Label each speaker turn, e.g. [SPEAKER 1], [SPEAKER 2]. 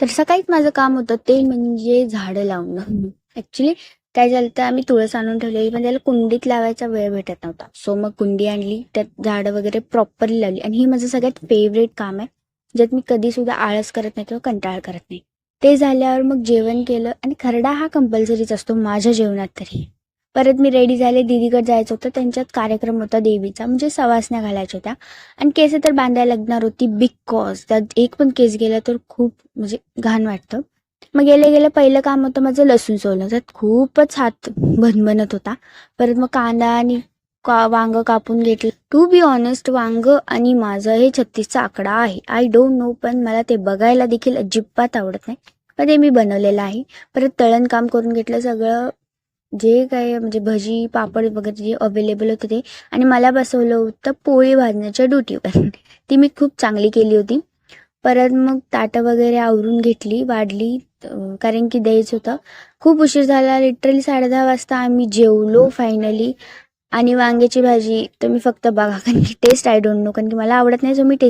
[SPEAKER 1] तर सकाळीच माझं काम होतं ते म्हणजे झाडं लावणं. ॲक्च्युली काय झालं तर आम्ही तुळस आणून ठेवलेली, पण त्याला कुंडीत लावायचा वेळ भेटत नव्हता. सो मग कुंडी आणली, त्यात झाडं वगैरे प्रॉपरली लावली आणि ही माझं सगळ्यात फेवरेट काम आहे, ज्यात मी कधीसुद्धा आळस करत नाही किंवा कंटाळा करत नाही. ते झाल्यावर मग जेवण केलं आणि खरडा हा कंपल्सरीच असतो माझ्या जेवणात तरी. परत मी रेडी झाले, दीदीकडे जायचं होतं, त्यांच्यात कार्यक्रम होता देवीचा, म्हणजे सवासण्या घालायच्या होत्या आणि केस तर बांधायला लागणार होती बिकॉज त्यात एक पण केस गेला तर खूप म्हणजे घाण वाटतं. मग गेले पहिलं काम होतं माझं लसूण सोलणं, त्यात खूपच हात भणभणत होता. परत मग कांदा आणि वांगं कापून घेतलं. टू बी ऑनेस्ट वांगं आणि माझं हे 36चा आकडा आहे. आय डोंट नो, पण मला ते बघायला देखील अजिबात आवडत नाही, पण ते मी बनवलेलं आहे. परत तळण काम करून घेतलं सगळं, जे काय म्हणजे भजी पापड वगैरे जे अवेलेबल होते ते. आणि मला बसवलं होतं पोळी भाजण्याच्या ड्युटीवर. ती मी खूप चांगली केली होती. परत मग ताटं वगैरे आवरून घेतली, वाढली, कारण की द्यायचं होतं. खूप उशीर झाला, लिटरली 10:30 वाजता आम्ही जेवलो फायनली. आणि वांग्याची भाजी तर मी फक्त बघा, कारण की टेस्ट आय डोंट नो, कारण की मला आवडत नाही, सो मी टेस्ट